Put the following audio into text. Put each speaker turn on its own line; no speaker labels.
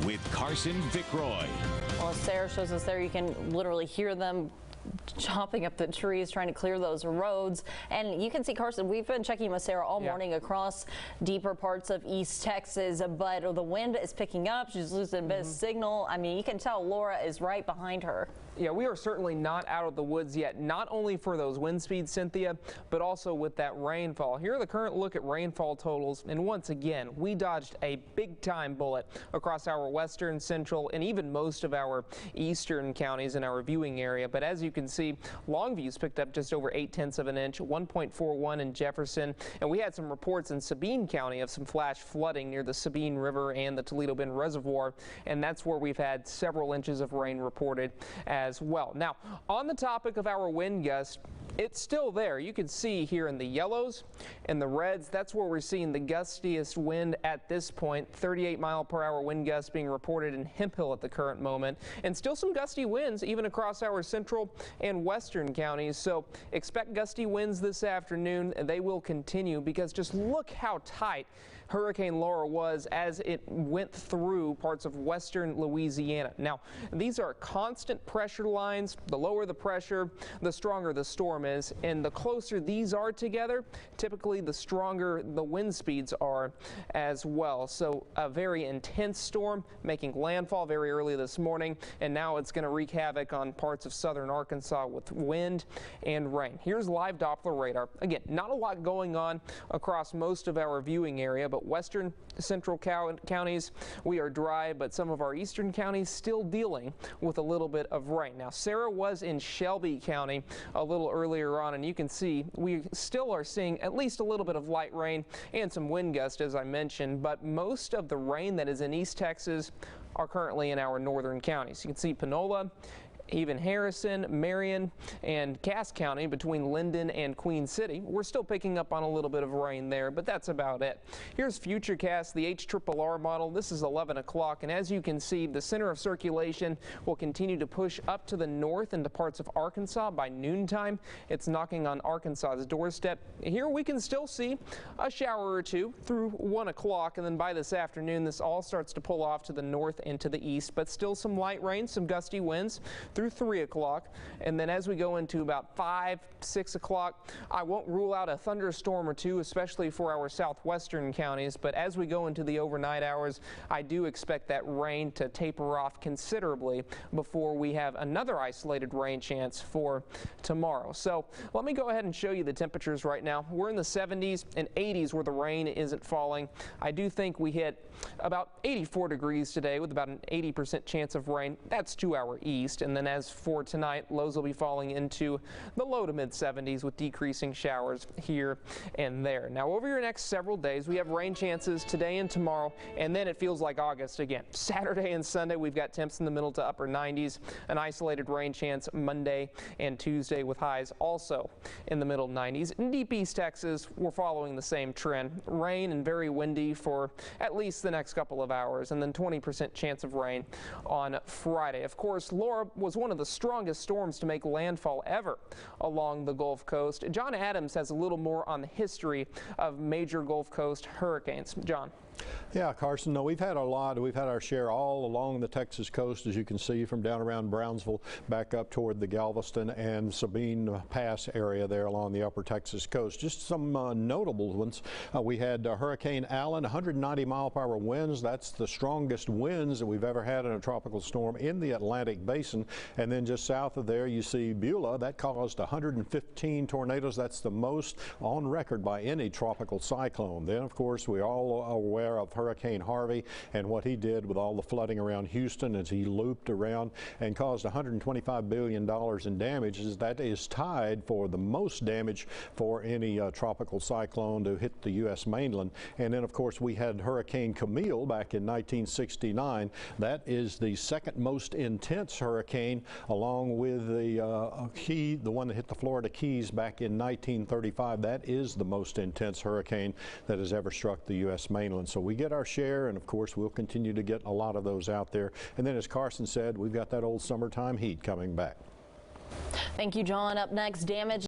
with Carson Vickroy.
Well, as Sarah shows us there, you can literally hear them chopping up the trees, trying to clear those roads. And you can see, Carson, we've been checking with Sarah all morning across deeper parts of East Texas, but the wind is picking up. She's losing a bit of signal. I mean, you can tell Laura is right behind her.
Yeah, we are certainly not out of the woods yet, not only for those wind speeds, Cynthia, but also with that rainfall. Here are the current look at rainfall totals. And once again, we dodged a big time bullet across our western, central, and even most of our eastern counties in our viewing area. But as you can see, Longview's picked up just over 0.8 of an inch, 1.41 in Jefferson. And we had some reports in Sabine County of some flash flooding near the Sabine River and the Toledo Bend Reservoir. And that's where we've had several inches of rain reported as well. Now, on the topic of our wind gusts, it's still there. You can see here in the yellows and the reds, that's where we're seeing the gustiest wind at this point. 38-mile-per-hour wind gusts being reported in Hemphill at the current moment, and still some gusty winds even across our central and western counties. So expect gusty winds this afternoon, and they will continue because just look how tight Hurricane Laura was as it went through parts of western Louisiana. Now, these are constant pressure lines. The lower the pressure, the stronger the storm is, and the closer these are together, typically the stronger the wind speeds are as well. So a very intense storm making landfall very early this morning, and now it's going to wreak havoc on parts of southern Arkansas with wind and rain. Here's live Doppler radar. Again, not a lot going on across most of our viewing area, but western central counties, we are dry, but some of our eastern counties still dealing with a little bit of rain. Now, Sarah was in Shelby County a little earlier on, and you can see we still are seeing at least a little bit of light rain and some wind gusts, as I mentioned, but most of the rain that is in East Texas are currently in our northern counties. You can see Panola, even Harrison, Marion, and Cass County between Linden and Queen City. We're still picking up on a little bit of rain there, but that's about it. Here's FUTURECAST, the HRRR model. This is 11 o'clock, and as you can see, the center of circulation will continue to push up to the north into parts of Arkansas by noontime. It's knocking on Arkansas's doorstep. Here we can still see a shower or two through 1 o'clock, and then by this afternoon, this all starts to pull off to the north and to the east, but still some light rain, some gusty winds through 3 o'clock, and then as we go into about 5, 6 o'clock, I won't rule out a thunderstorm or two, especially for our southwestern counties, but as we go into the overnight hours, I do expect that rain to taper off considerably before we have another isolated rain chance for tomorrow. So let me go ahead and show you the temperatures right now. We're in the 70s and 80s where the rain isn't falling. I do think we hit about 84 degrees today with about an 80% chance of rain. That's to our east, and then as for tonight, lows will be falling into the low to mid 70s with decreasing showers here and there. Now, over your next several days, we have rain chances today and tomorrow, and then it feels like August again. Saturday and Sunday, we've got temps in the middle to upper 90s, an isolated rain chance Monday and Tuesday with highs also in the middle 90s. In deep East Texas, we're following the same trend. Rain and very windy for at least the next couple of hours, and then 20% chance of rain on Friday. Of course, Laura was one of the strongest storms to make landfall ever along the Gulf Coast. John Adams has a little more on the history of major Gulf Coast hurricanes. John.
Yeah, Carson, no, we've had our share all along the Texas coast, as you can see, from down around Brownsville back up toward the Galveston and Sabine Pass area there along the upper Texas coast. Just some notable ones. We had Hurricane Allen, 190-mile-per-hour winds. That's the strongest winds that we've ever had in a tropical storm in the Atlantic Basin. And then just south of there, you see Beulah. That caused 115 tornadoes. That's the most on record by any tropical cyclone. Then, of course, we're all aware of Hurricane Harvey and what he did with all the flooding around Houston as he looped around and caused $125 billion in damages. That is tied for the most damage for any tropical cyclone to hit the U.S. mainland. And then, of course, we had Hurricane Camille back in 1969. That is the second most intense hurricane, along with the one that hit the Florida Keys back in 1935. That is the most intense hurricane that has ever struck the U.S. mainland. So we get our share, and of course we'll continue to get a lot of those out there. And then, as Carson said, we've got that old summertime heat coming back.
Thank you, John. Up next, damage